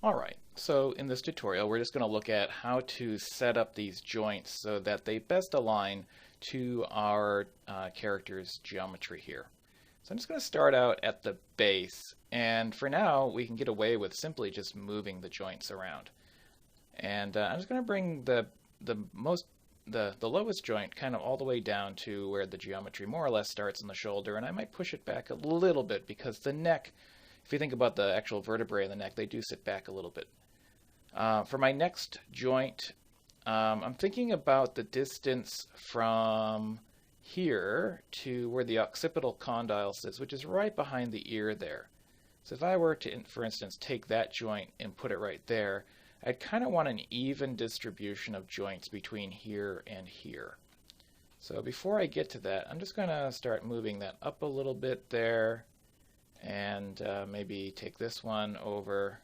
Alright, so in this tutorial we're just going to look at how to set up these joints so that they best align to our character's geometry here. So I'm just going to start out at the base, and for now we can get away with simply just moving the joints around. And I'm just going to bring the lowest joint kind of all the way down to where the geometry more or less starts in the shoulder, and I might push it back a little bit because the neck, if you think about the actual vertebrae in the neck, they do sit back a little bit. For my next joint, I'm thinking about the distance from here to where the occipital condyle sits, which is right behind the ear there. So if I were to, for instance, take that joint and put it right there, I'd kind of want an even distribution of joints between here and here. So before I get to that, I'm just going to start moving that up a little bit there, and maybe take this one over.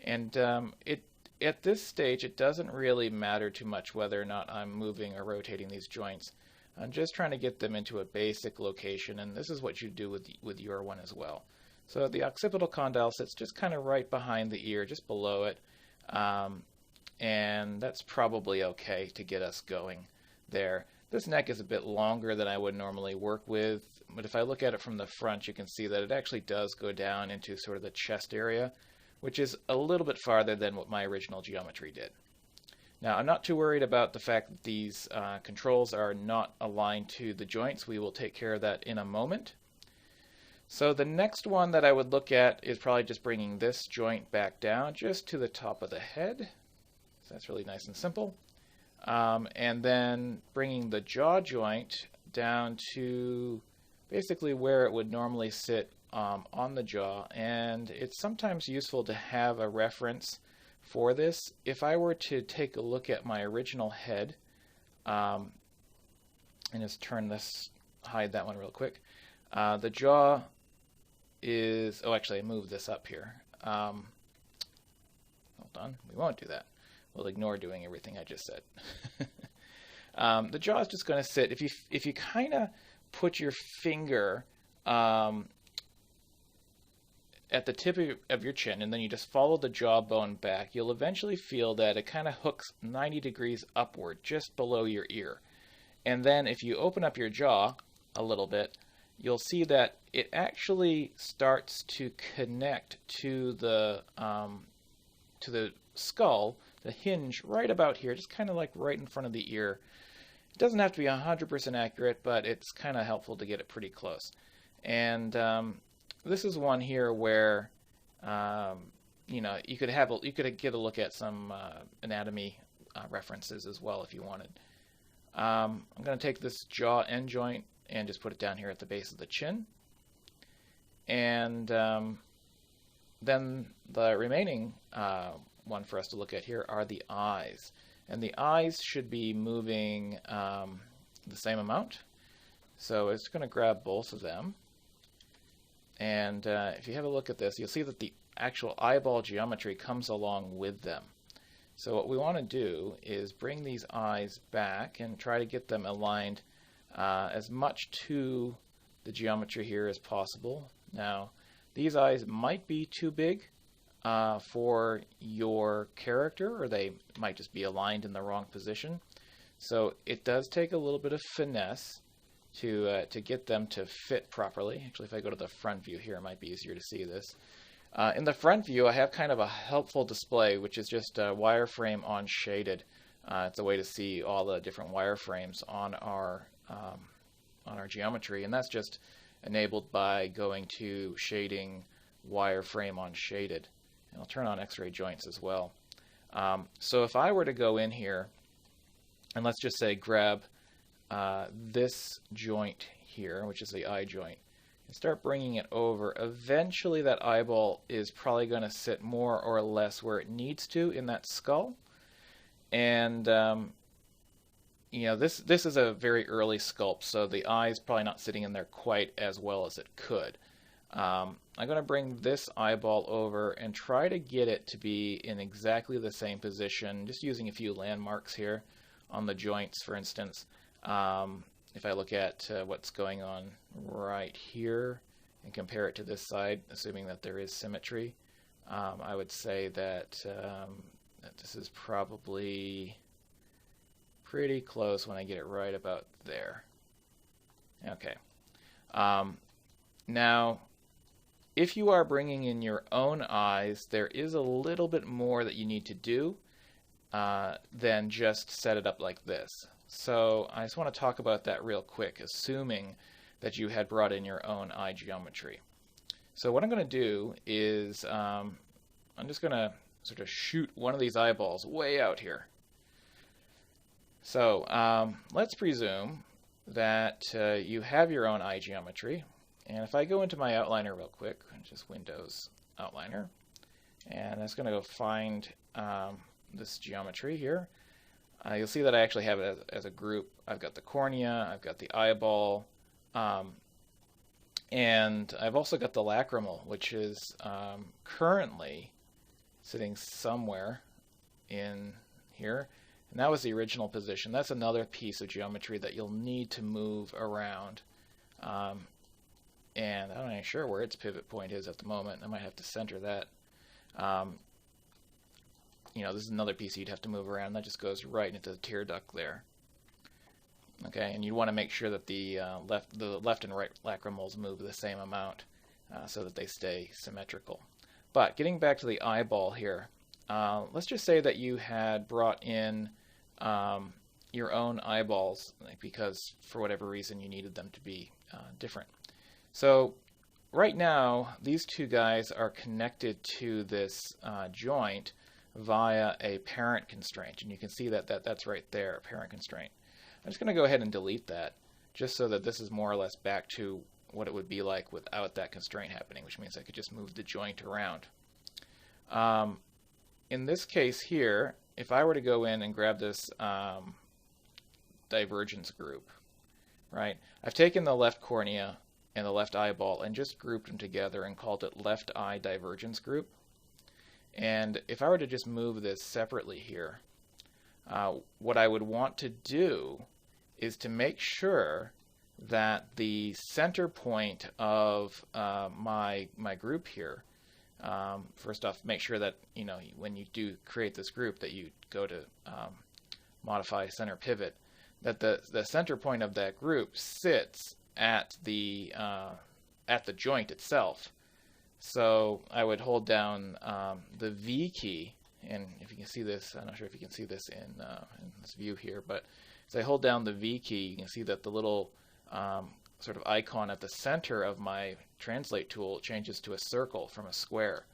And at this stage, it doesn't really matter too much whether or not I'm moving or rotating these joints. I'm just trying to get them into a basic location, and this is what you do with your one as well. So the occipital condyle sits just kind of right behind the ear, just below it, and that's probably okay to get us going there. This neck is a bit longer than I would normally work with, but if I look at it from the front, you can see that it actually does go down into sort of the chest area, which is a little bit farther than what my original geometry did. Now, I'm not too worried about the fact that these controls are not aligned to the joints. We will take care of that in a moment. So the next one that I would look at is probably just bringing this joint back down just to the top of the head. So that's really nice and simple. And then bringing the jaw joint down to basically where it would normally sit on the jaw. And it's sometimes useful to have a reference for this. If I were to take a look at my original head, and just turn this, hide that one real quick, the jaw is, oh actually I moved this up here. Hold on, we won't do that. We'll ignore doing everything I just said. The jaw is just going to sit, if you kind of put your finger at the tip of your chin and then you just follow the jawbone back, you'll eventually feel that it kind of hooks 90 degrees upward just below your ear. And then if you open up your jaw a little bit, you'll see that it actually starts to connect to the skull, the hinge right about here, just kind of like right in front of the ear. It doesn't have to be 100% accurate, but it's kind of helpful to get it pretty close. And this is one here where you know, you could get a look at some anatomy references as well if you wanted. I'm going to take this jaw end joint and just put it down here at the base of the chin. And then the remaining one for us to look at here are the eyes. And the eyes should be moving the same amount. So it's going to grab both of them. And if you have a look at this, you'll see that the actual eyeball geometry comes along with them. So what we want to do is bring these eyes back and try to get them aligned as much to the geometry here as possible. Now, these eyes might be too big for your character, or they might just be aligned in the wrong position. So it does take a little bit of finesse to get them to fit properly. Actually, if I go to the front view here, it might be easier to see this. In the front view, I have kind of a helpful display, which is just wireframe on shaded. It's a way to see all the different wireframes on our geometry, and that's just enabled by going to shading, wireframe on shaded. And I'll turn on X-ray joints as well. So if I were to go in here and let's just say grab this joint here, which is the eye joint, and start bringing it over, eventually that eyeball is probably going to sit more or less where it needs to in that skull. And you know, this is a very early sculpt, so the eye is probably not sitting in there quite as well as it could. I'm going to bring this eyeball over and try to get it to be in exactly the same position, just using a few landmarks here on the joints, for instance. If I look at what's going on right here and compare it to this side, assuming that there is symmetry, I would say that, that this is probably pretty close when I get it right about there. Okay. Now, if you are bringing in your own eyes, there is a little bit more that you need to do than just set it up like this. So I just want to talk about that real quick, assuming that you had brought in your own eye geometry. So what I'm going to do is I'm just going to sort of shoot one of these eyeballs way out here. So let's presume that you have your own eye geometry. And if I go into my outliner real quick, just Windows Outliner, and I'm just going to go find this geometry here, you'll see that I actually have it as a group. I've got the cornea, I've got the eyeball, and I've also got the lacrimal, which is currently sitting somewhere in here. And that was the original position. That's another piece of geometry that you'll need to move around. And I'm not even sure where its pivot point is at the moment. I might have to center that. You know, this is another piece you'd have to move around. That just goes right into the tear duct there. Okay, and you want to make sure that the left and right lacrimals move the same amount so that they stay symmetrical. But getting back to the eyeball here, let's just say that you had brought in your own eyeballs because for whatever reason you needed them to be different. So right now, these two guys are connected to this joint via a parent constraint, and you can see that that's right there, parent constraint. I'm just going to go ahead and delete that, just so that this is more or less back to what it would be like without that constraint happening, which means I could just move the joint around. In this case here, if I were to go in and grab this divergence group, right? I've taken the left cornea and the left eyeball and just grouped them together and called it left eye divergence group. And if I were to just move this separately here, what I would want to do is to make sure that the center point of my group here, first off, make sure that, you know, when you do create this group that you go to modify center pivot, that the center point of that group sits at the joint itself. So I would hold down the V key, and if you can see this, I'm not sure if you can see this in this view here, but as I hold down the V key, you can see that the little sort of icon at the center of my translate tool changes to a circle from a square.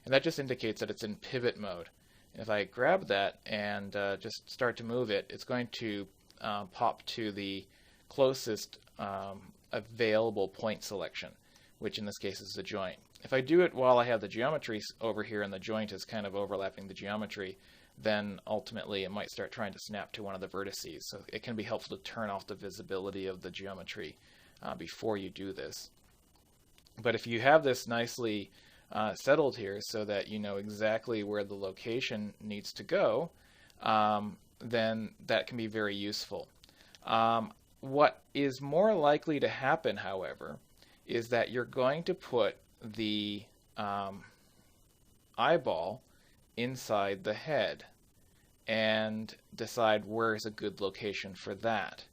And that just indicates that it's in pivot mode. And if I grab that and just start to move it, it's going to pop to the closest available point selection, which in this case is the joint. If I do it while I have the geometry over here and the joint is kind of overlapping the geometry, then ultimately it might start trying to snap to one of the vertices. So it can be helpful to turn off the visibility of the geometry before you do this. But if you have this nicely settled here so that you know exactly where the location needs to go, then that can be very useful. What is more likely to happen, however, is that you're going to put the eyeball inside the head and decide where is a good location for that.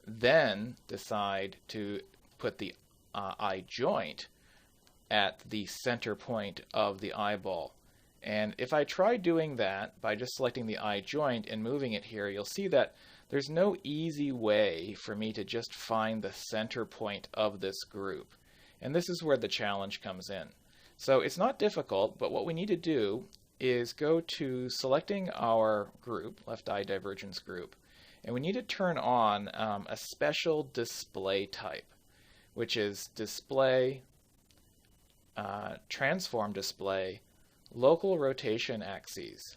Then decide to put the eye joint at the center point of the eyeball. And if I try doing that by just selecting the eye joint and moving it here, you'll see that there's no easy way for me to just find the center point of this group. And this is where the challenge comes in. So it's not difficult, but what we need to do is go to selecting our group, left eye divergence group, and we need to turn on a special display type, which is display, transform display, local rotation axes.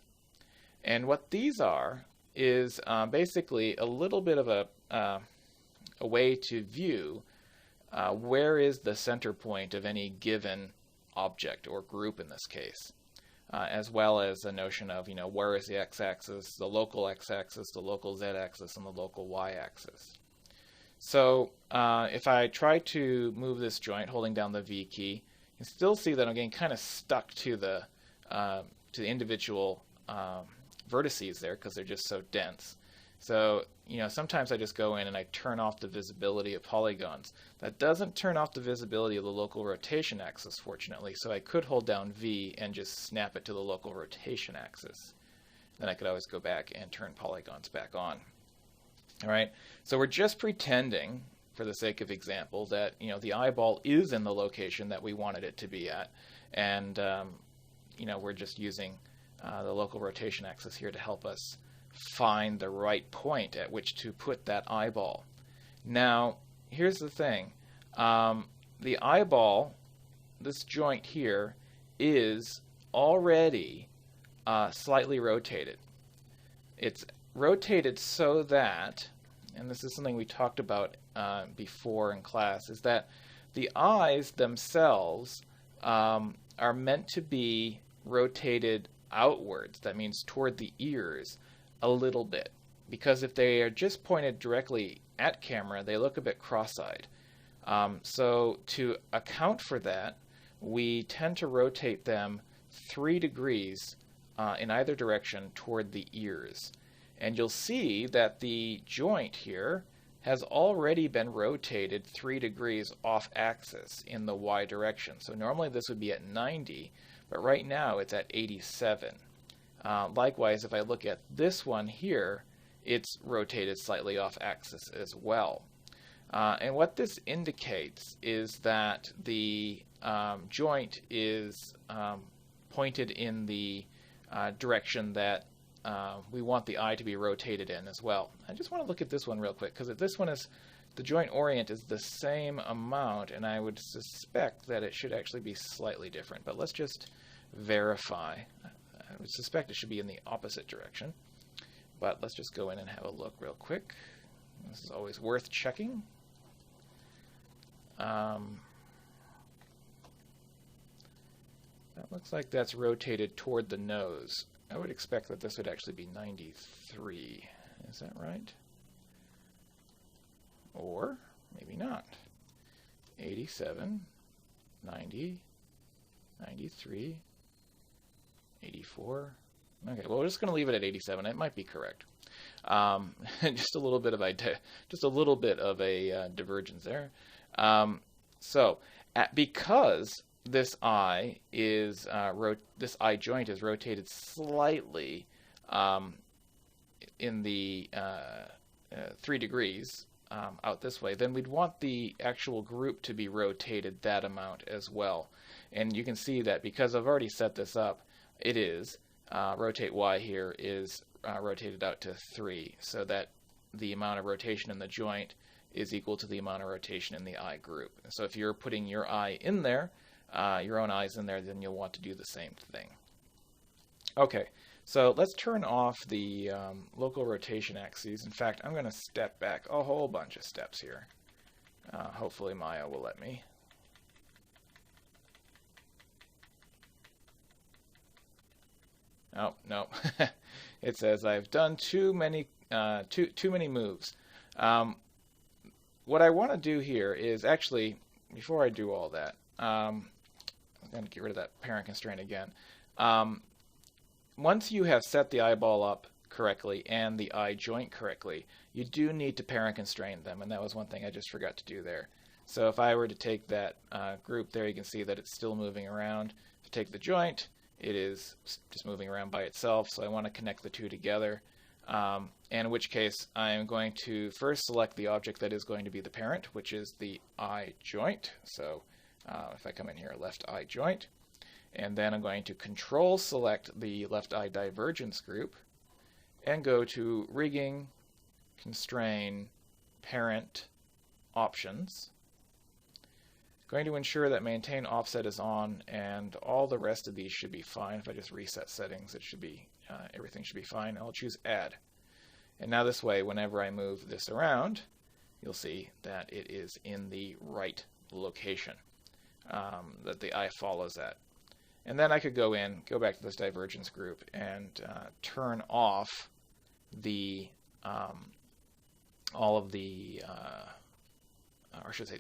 And what these are is basically a little bit of a way to view where is the center point of any given object or group in this case, as well as a notion of, you know, where is the x-axis, the local x-axis, the local z-axis, and the local y-axis. So if I try to move this joint holding down the V key, you can still see that I'm getting kind of stuck to the to the individual vertices there because they're just so dense. So, sometimes I just go in and I turn off the visibility of polygons. That doesn't turn off the visibility of the local rotation axis, fortunately, so I could hold down V and just snap it to the local rotation axis. Then I could always go back and turn polygons back on. All right, so we're just pretending, for the sake of example, that the eyeball is in the location that we wanted it to be at, and we're just using the local rotation axis here to help us find the right point at which to put that eyeball. Now, here's the thing. The eyeball, this joint here, is already slightly rotated. It's rotated so that, and this is something we talked about before in class, is that the eyes themselves are meant to be rotated outwards. That means toward the ears a little bit, because if they are just pointed directly at camera, they look a bit cross-eyed. So to account for that, we tend to rotate them 3 degrees in either direction toward the ears. And you'll see that the joint here has already been rotated 3 degrees off axis in the Y direction. So normally this would be at 90, but right now it's at 87. Likewise, if I look at this one here, it's rotated slightly off axis as well. And what this indicates is that the joint is pointed in the direction that we want the eye to be rotated in as well. I just want to look at this one real quick, because if this one is, the joint orient is the same amount, and I would suspect that it should actually be slightly different. But let's just verify. I would suspect it should be in the opposite direction. But let's just go in and have a look real quick. This is always worth checking. That looks like that's rotated toward the nose. I would expect that this would actually be 93. Is that right? Or maybe not. 87, 90, 93, 84. Okay, well, we're just going to leave it at 87. It might be correct. Just a little bit of a divergence there. Because this eye is this eye joint is rotated slightly in the 3 degrees out this way, then we'd want the actual group to be rotated that amount as well. And you can see that because I've already set this up, it is rotate Y here is rotated out to 3, so that the amount of rotation in the joint is equal to the amount of rotation in the eye group. So if you're putting your eye in there, your own eyes in there, then you'll want to do the same thing. Okay, so let's turn off the local rotation axes. In fact, I'm going to step back a whole bunch of steps here. Hopefully Maya will let me. Oh, no. It says I've done too many moves. What I want to do here is actually, before I do all that, I'm going to get rid of that parent constraint again. Once you have set the eyeball up correctly and the eye joint correctly, you do need to parent constrain them, and that was one thing I just forgot to do there. So if I were to take that group there, you can see that it's still moving around. If you take the joint, it is just moving around by itself, so I want to connect the two together. In which case, I am going to first select the object that is going to be the parent, which is the eye joint. So if I come in here, left eye joint, and then I'm going to control select the left eye divergence group and go to rigging, constrain, parent, options. Going to ensure that maintain offset is on, and all the rest of these should be fine. If I just reset settings, it should be everything should be fine. I'll choose add. And now this way, whenever I move this around, you'll see that it is in the right location that the eye follows at. And then I could go back to this divergence group and turn off the all of the or I should say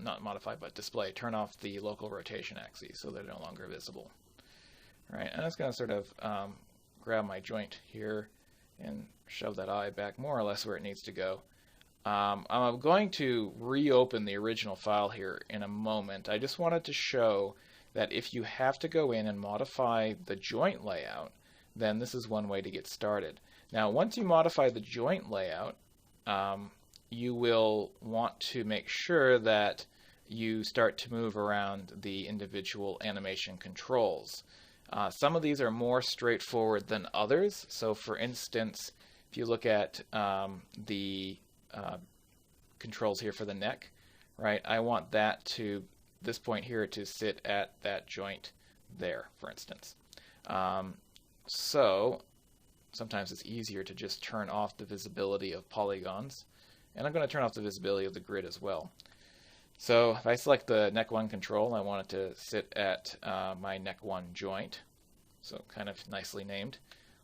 not modify, but display, turn off the local rotation axes so they're no longer visible. All right, I'm just going to sort of grab my joint here and shove that eye back more or less where it needs to go. I'm going to reopen the original file here in a moment. I just wanted to show that if you have to go in and modify the joint layout, then this is one way to get started. Now, once you modify the joint layout, you will want to make sure that you start to move around the individual animation controls. Some of these are more straightforward than others. So for instance, if you look at the controls here for the neck, right? I want that to, this point here, to sit at that joint there, for instance. So sometimes it's easier to just turn off the visibility of polygons. And I'm going to turn off the visibility of the grid as well. So if I select the neck 1 control, I want it to sit at my neck 1 joint. So kind of nicely named.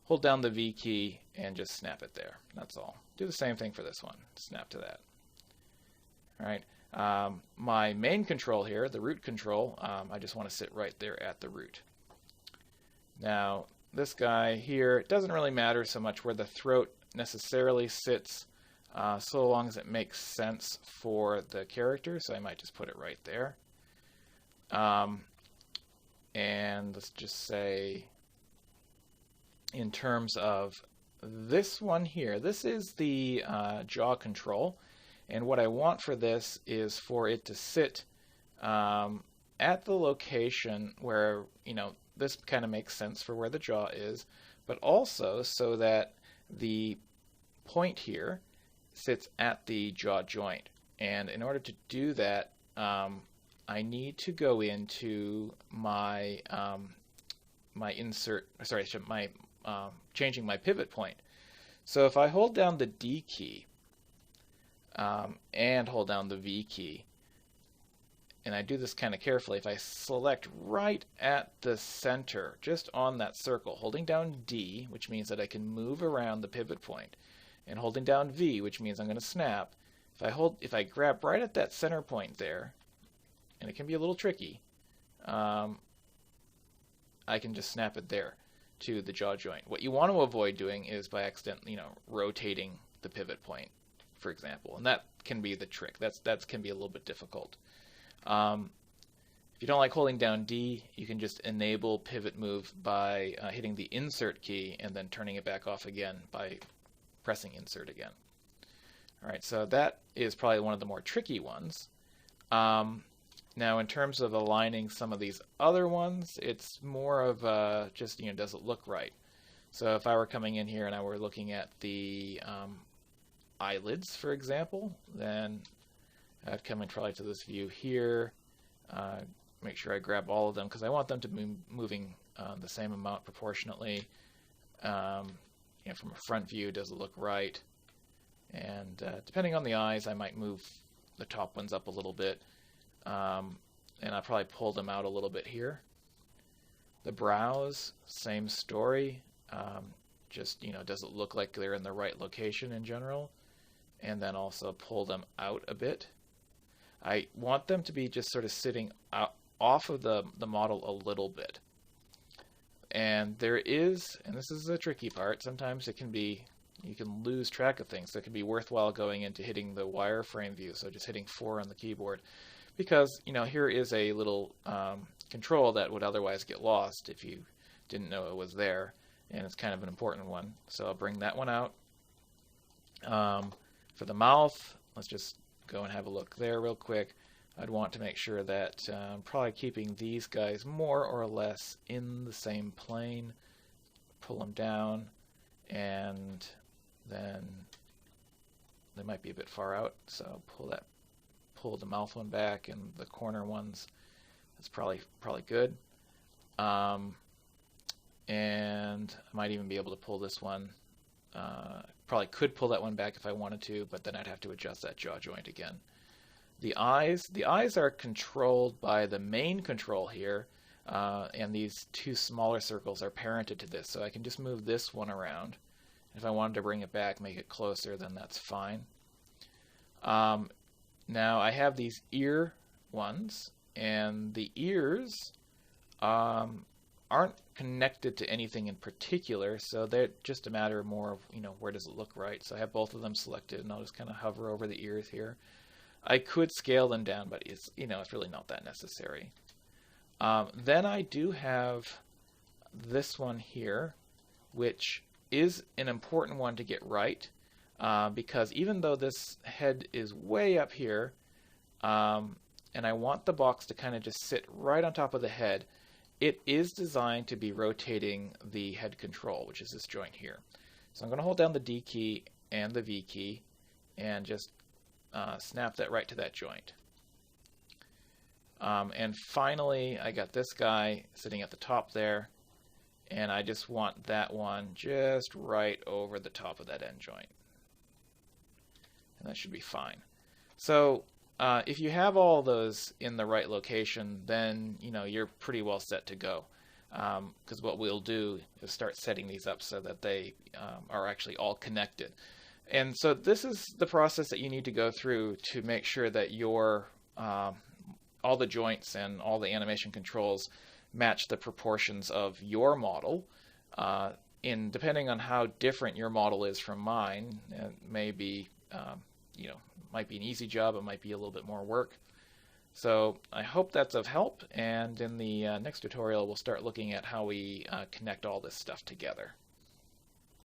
Hold down the V key and just snap it there. That's all. Do the same thing for this one. Snap to that. All right. My main control here, the root control, I just want to sit right there at the root. Now, this guy here, it doesn't really matter so much where the throat necessarily sits, so long as it makes sense for the character. So I might just put it right there. And let's just say, in terms of this one here, this is the jaw control. And what I want for this is for it to sit at the location where, this kind of makes sense for where the jaw is, but also so that the point here sits at the jaw joint. And in order to do that, I need to go into my changing my pivot point. So if I hold down the D key and hold down the V key, and I do this kind of carefully, if I select right at the center, just on that circle, holding down D, which means that I can move around the pivot point, and holding down V, which means I'm going to snap, if I grab right at that center point there, and it can be a little tricky, I can just snap it there to the jaw joint. What you want to avoid doing is by accidentally, rotating the pivot point, for example, and that can be the trick. That can be a little bit difficult. If you don't like holding down D, you can just enable pivot move by hitting the insert key and then turning it back off again by pressing insert again. All right, so that is probably one of the more tricky ones. Now, in terms of aligning some of these other ones, it's more of just, does it look right? So if I were coming in here and I were looking at the eyelids, for example, then I'd come in probably to this view here, make sure I grab all of them because I want them to be moving the same amount proportionately. From a front view, does it look right? And depending on the eyes, I might move the top ones up a little bit. And I'll probably pull them out a little bit here. The brows, same story. Just, does it look like they're in the right location in general? And then also pull them out a bit. I want them to be just sort of sitting off of the model a little bit. And there is, and this is the tricky part, sometimes it can be, you can lose track of things. So it can be worthwhile going into hitting the wireframe view, so just hitting 4 on the keyboard. Because, here is a little control that would otherwise get lost if you didn't know it was there. And it's kind of an important one. So I'll bring that one out. For the mouth, let's just go and have a look there real quick. I'd want to make sure that I'm probably keeping these guys more or less in the same plane. Pull them down, and then they might be a bit far out, so pull the mouth one back, and the corner ones, that's probably good. And I might even be able to pull this one. Probably could pull that one back if I wanted to, but then I'd have to adjust that jaw joint again. The eyes are controlled by the main control here, and these 2 smaller circles are parented to this, so I can just move this one around. If I wanted to bring it back, make it closer, then that's fine. Now I have these ear ones, and the ears, aren't connected to anything in particular, so they're just a matter more of, where does it look right. So I have both of them selected, and I'll just kind of hover over the ears here. I could scale them down, but it's really not that necessary. Then I do have this one here, which is an important one to get right, because even though this head is way up here, and I want the box to kind of just sit right on top of the head, it is designed to be rotating the head control, which is this joint here. So I'm going to hold down the D key and the V key and just snap that right to that joint. And finally, I got this guy sitting at the top there, and I just want that one just right over the top of that end joint. And that should be fine. So if you have all those in the right location, then you're pretty well set to go. Because what we'll do is start setting these up so that they are actually all connected. And so this is the process that you need to go through to make sure that your all the joints and all the animation controls match the proportions of your model. Depending on how different your model is from mine, it may be might be an easy job, it might be a little bit more work. So I hope that's of help, and in the next tutorial we'll start looking at how we connect all this stuff together.